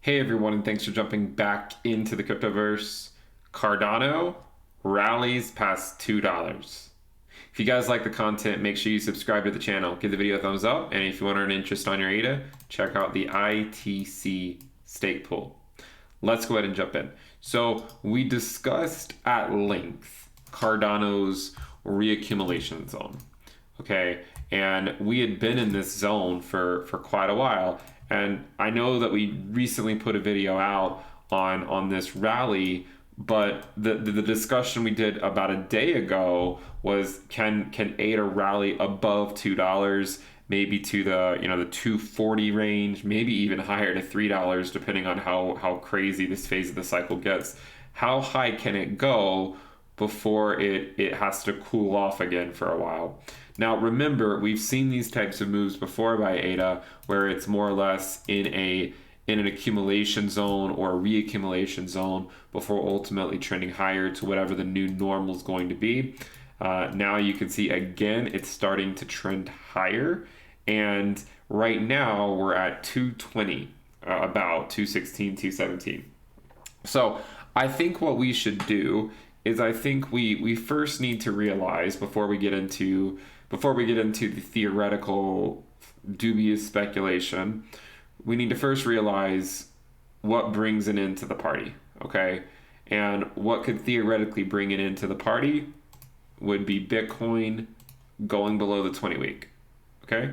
Hey everyone, and thanks for jumping back into the cryptoverse. Cardano rallies past $2. If you guys like the content, make sure you subscribe to the channel, give the video a thumbs up, and if you want to earn interest on your ADA, check out the ITC stake pool. Let's go ahead and jump in. So we discussed at length Cardano's reaccumulation zone. Okay, and we had been in this zone for quite a while. And I know that we recently put a video out on this rally, but the discussion we did about a day ago was can ADA rally above $2, maybe to the the 240 range, maybe even higher to $3, depending on how crazy this phase of the cycle gets. How high can it go before it has to cool off again for a while? Now, remember, we've seen these types of moves before by ADA, where it's more or less in an accumulation zone or a reaccumulation zone before ultimately trending higher to whatever the new normal is going to be. Now you can see again it's starting to trend higher, and right now we're at 220, about 216, 217. So I think what we should do is I think we first need to realize before we get into the theoretical dubious speculation, we need to first realize what brings it into the party, okay? And what could theoretically bring it into the party would be Bitcoin going below the 20-week, okay?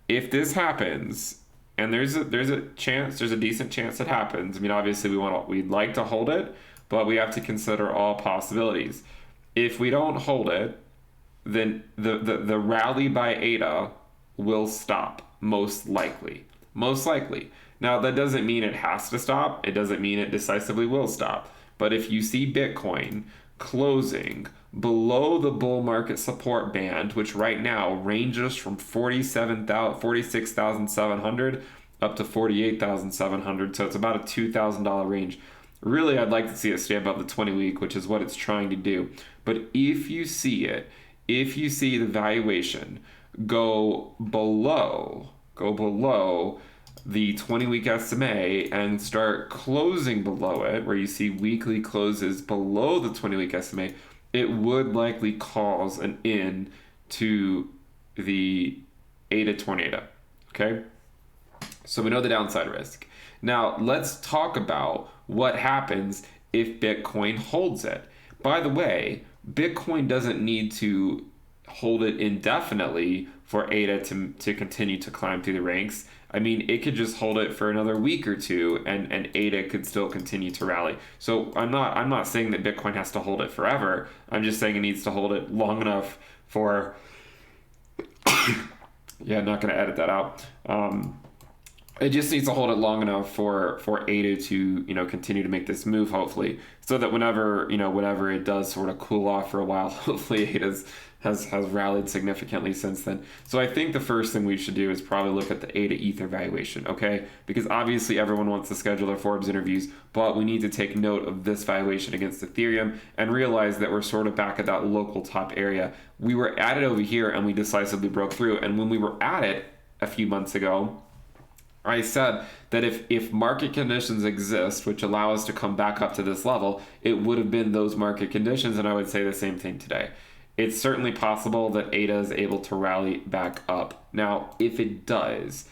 If this happens, and there's a decent chance it happens. I mean, obviously we'd like to hold it, but we have to consider all possibilities. If we don't hold it, then the rally by ADA will stop, most likely. Most likely. Now, that doesn't mean it has to stop. It doesn't mean it decisively will stop. But if you see Bitcoin closing below the bull market support band, which right now ranges from 46,700 up to 48,700, so it's about a $2,000 range. Really, I'd like to see it stay above the 20-week, which is what it's trying to do. But if you see the valuation go below the 20-week SMA and start closing below it, where you see weekly closes below the 20-week SMA, it would likely cause an end to the ADA tornado, okay? So we know the downside risk. Now, let's talk about what happens if Bitcoin holds it. By the way, Bitcoin doesn't need to hold it indefinitely for ADA to continue to climb through the ranks. I mean, it could just hold it for another week or two, and ADA could still continue to rally. So I'm not saying that Bitcoin has to hold it forever. I'm just saying it needs to hold it long enough for yeah, not going to edit that out. It just needs to hold it long enough for ADA to continue to make this move, hopefully, so that whenever it does sort of cool off for a while, hopefully ADA has rallied significantly since then. So I think the first thing we should do is probably look at the ADA Ether valuation, okay? Because obviously everyone wants to schedule their Forbes interviews, but we need to take note of this valuation against Ethereum and realize that we're sort of back at that local top area. We were at it over here and we decisively broke through, and when we were at it a few months ago, I said that if market conditions exist which allow us to come back up to this level, it would have been those market conditions, and I would say the same thing today. It's certainly possible that ADA is able to rally back up. Now, if it does,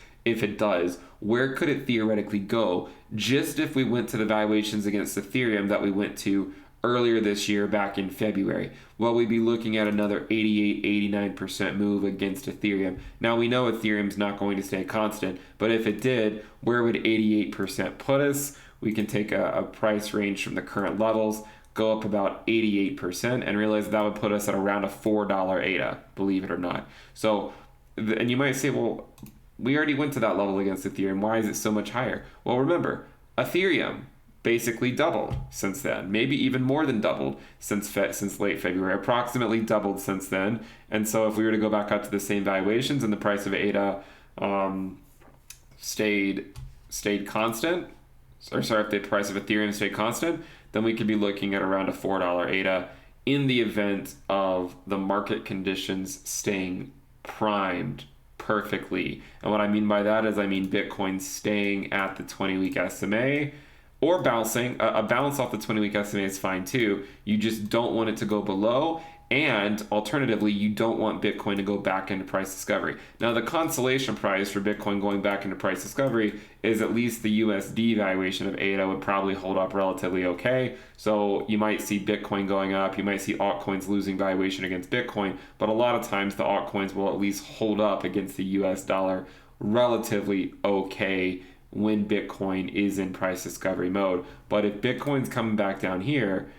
where could it theoretically go? Just if we went to the valuations against Ethereum that we went to earlier this year back in February, well, we'd be looking at another 88-89% move against Ethereum. Now, we know Ethereum's not going to stay constant, but if it did, where would 88% put us? We can take a price range from the current levels, go up about 88%, and realize that would put us at around a $4 ADA, believe it or not. So, and you might say, well, we already went to that level against Ethereum. Why is it so much higher? Well, remember, Ethereum basically doubled since then, maybe even more than doubled since late February, approximately doubled since then. And so if we were to go back up to the same valuations and the price of ADA stayed constant, or sorry, if the price of Ethereum stayed constant, then we could be looking at around a $4 ADA in the event of the market conditions staying primed perfectly. And what I mean by that is I mean Bitcoin staying at the 20-week SMA or bouncing. A bounce off the 20-week SMA is fine too. You just don't want it to go below. And alternatively, you don't want Bitcoin to go back into price discovery. Now, the consolation prize for Bitcoin going back into price discovery is at least the USD valuation of ADA would probably hold up relatively okay. So you might see Bitcoin going up, you might see altcoins losing valuation against Bitcoin, but a lot of times the altcoins will at least hold up against the US dollar relatively okay when Bitcoin is in price discovery mode. But if Bitcoin's coming back down here,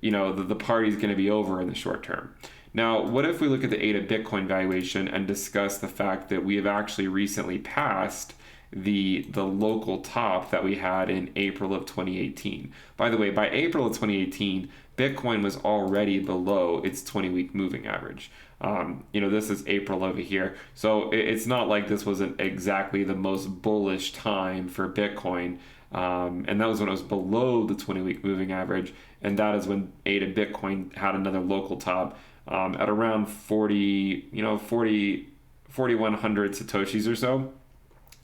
the party's going to be over in the short term. Now, what if we look at the ADA Bitcoin valuation and discuss the fact that we have actually recently passed the local top that we had in April of 2018. By the way, by April of 2018, Bitcoin was already below its 20-week moving average. This is April over here. So it's not like this wasn't exactly the most bullish time for Bitcoin. And that was when it was below the 20-week moving average. And that is when ADA Bitcoin had another local top at around 4,100 Satoshis or so.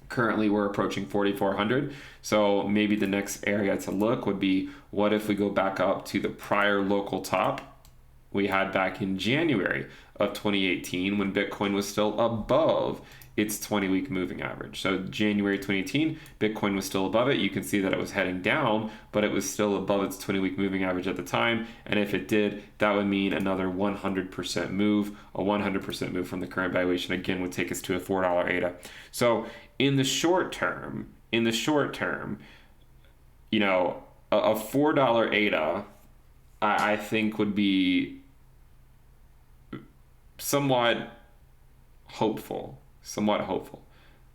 Currently, we're approaching 4,400. So maybe the next area to look would be, what if we go back up to the prior local top we had back in January of 2018 when Bitcoin was still above its 20-week moving average. So January 2018, Bitcoin was still above it. You can see that it was heading down, but it was still above its 20-week moving average at the time. And if it did, that would mean another 100% move. A 100% move from the current valuation, again, would take us to a $4 ADA. So in the short term, a $4 ADA, I think would be somewhat hopeful.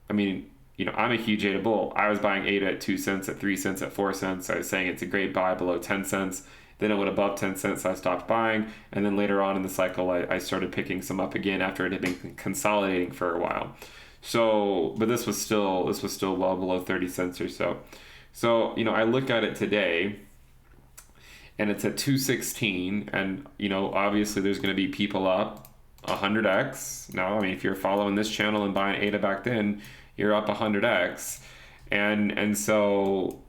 I mean, I'm a huge ADA bull. I was buying ADA at 2 cents, at 3 cents, at 4 cents. I was saying it's a great buy below 10 cents. Then it went above 10 cents, so I stopped buying. And then later on in the cycle, I started picking some up again after it had been consolidating for a while. So, but this was still well below 30 cents or so. So, I look at it today, and it's at 216, and obviously there's going to be people up 100x. Now, I mean, if you're following this channel and buying ADA back then, you're up 100x, and so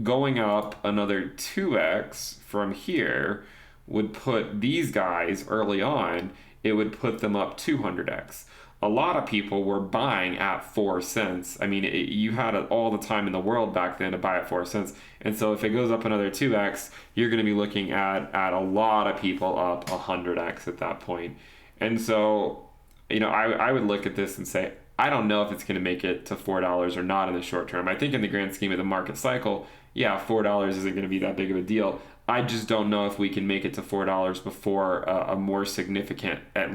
going up another 2x from here would put these guys early on, it would put them up 200x. A lot of people were buying at 4 cents. I mean, you had all the time in the world back then to buy at 4 cents. And so if it goes up another 2x, you're going to be looking at a lot of people up 100x at that point. And so, I would look at this and say, I don't know if it's going to make it to $4 or not in the short term. I think in the grand scheme of the market cycle, yeah, $4 isn't going to be that big of a deal. I just don't know if we can make it to $4 before a more significant, at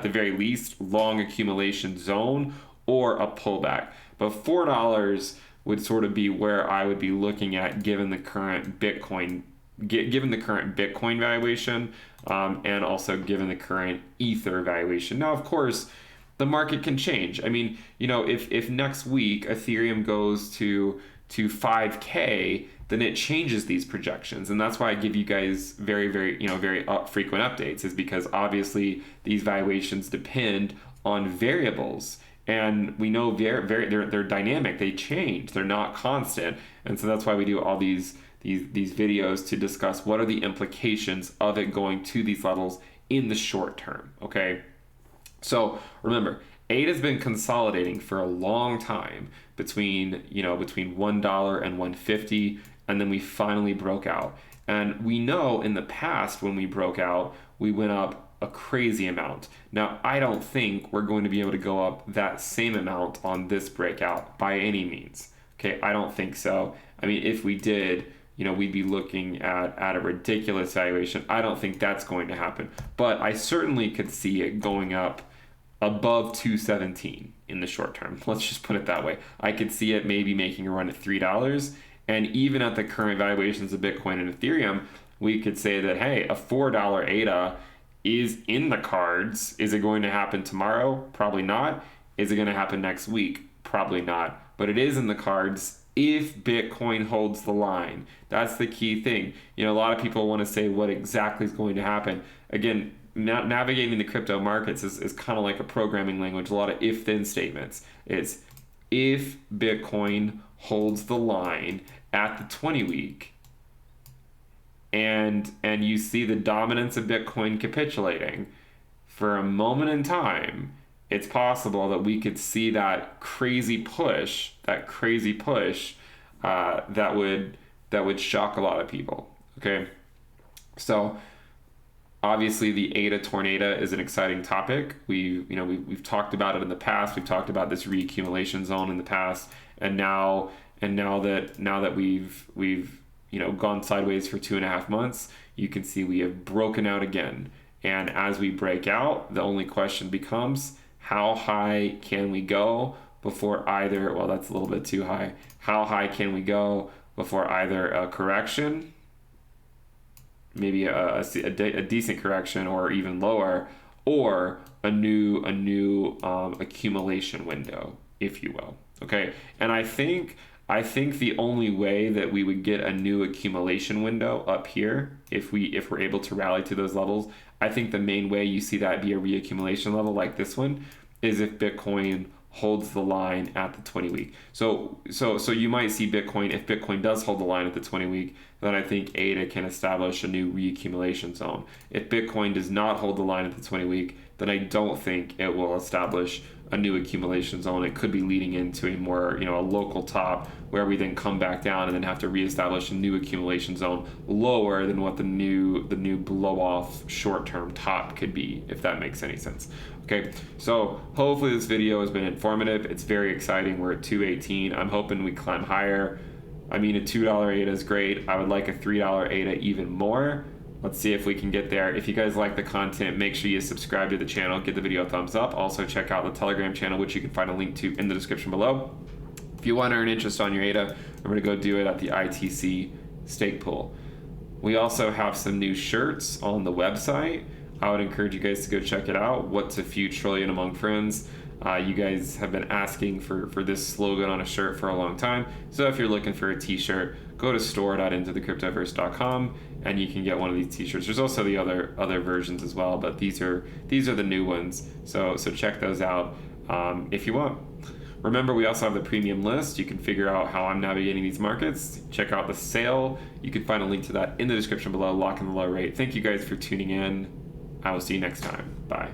the very least, long accumulation zone or a pullback. But $4 would sort of be where I would be looking at given the current Bitcoin valuation, and also given the current Ether valuation. Now, of course, the market can change. I mean, if next week Ethereum goes to 5K, then it changes these projections. And that's why I give you guys very, very, very frequent updates, is because obviously these valuations depend on variables. And we know they're dynamic, they change, they're not constant. And so that's why we do all these videos to discuss what are the implications of it going to these levels in the short term, okay? So remember, ADA has been consolidating for a long time between $1 and $1.50, and then we finally broke out. And we know in the past when we broke out, we went up a crazy amount. Now, I don't think we're going to be able to go up that same amount on this breakout by any means. Okay, I don't think so. I mean, if we did, we'd be looking at a ridiculous valuation. I don't think that's going to happen. But I certainly could see it going up above 217 in the short term. Let's just put it that way. I could see it maybe making a run at $3. And even at the current valuations of Bitcoin and Ethereum, we could say that, hey, a $4 ADA is in the cards. Is it going to happen tomorrow? Probably not. Is it going to happen next week? Probably not. But it is in the cards if Bitcoin holds the line. That's the key thing. A lot of people want to say what exactly is going to happen. Again, navigating the crypto markets is kind of like a programming language, a lot of if-then statements. It's if Bitcoin holds the line at the 20-week and you see the dominance of Bitcoin capitulating for a moment in time, it's possible that we could see that crazy push, that would shock a lot of people. Okay, so obviously the ADA tornado is an exciting topic. We've talked about it in the past. We've talked about this reaccumulation zone in the past, and now that we've gone sideways for 2.5 months, you can see we have broken out again. And as we break out, the only question becomes, how high can we go before either, well, that's a little bit too high. How high can we go before either a correction, maybe a decent correction, or even lower, or a new accumulation window, if you will. Okay, and I think the only way that we would get a new accumulation window up here, if we're able to rally to those levels, I think the main way you see that be a reaccumulation level like this one is if Bitcoin holds the line at the 20-week. So you might see Bitcoin, if Bitcoin does hold the line at the 20-week, then I think ADA can establish a new reaccumulation zone. If Bitcoin does not hold the line at the 20-week, then I don't think it will establish a new accumulation zone. It could be leading into a more, a local top where we then come back down and then have to reestablish a new accumulation zone lower than what the new blow off short-term top could be, if that makes any sense. Okay, so hopefully this video has been informative. It's very exciting. We're at 218. I'm hoping we climb higher. I mean, a $2 ADA is great. I would like a $3 ADA even more. Let's see if we can get there. If you guys like the content, make sure you subscribe to the channel, give the video a thumbs up. Also check out the Telegram channel, which you can find a link to in the description below. If you want to earn interest on your ADA, remember to go do it at the ITC stake pool. We also have some new shirts on the website. I would encourage you guys to go check it out. What's a few trillion among friends? You guys have been asking for this slogan on a shirt for a long time. So if you're looking for a t-shirt, go to store.intothe.cryptoverse.com and you can get one of these t-shirts. There's also the other versions as well, but these are the new ones. So check those out if you want. Remember, we also have the premium list. You can figure out how I'm navigating these markets. Check out the sale. You can find a link to that in the description below. Lock in the low rate. Thank you guys for tuning in. I will see you next time. Bye.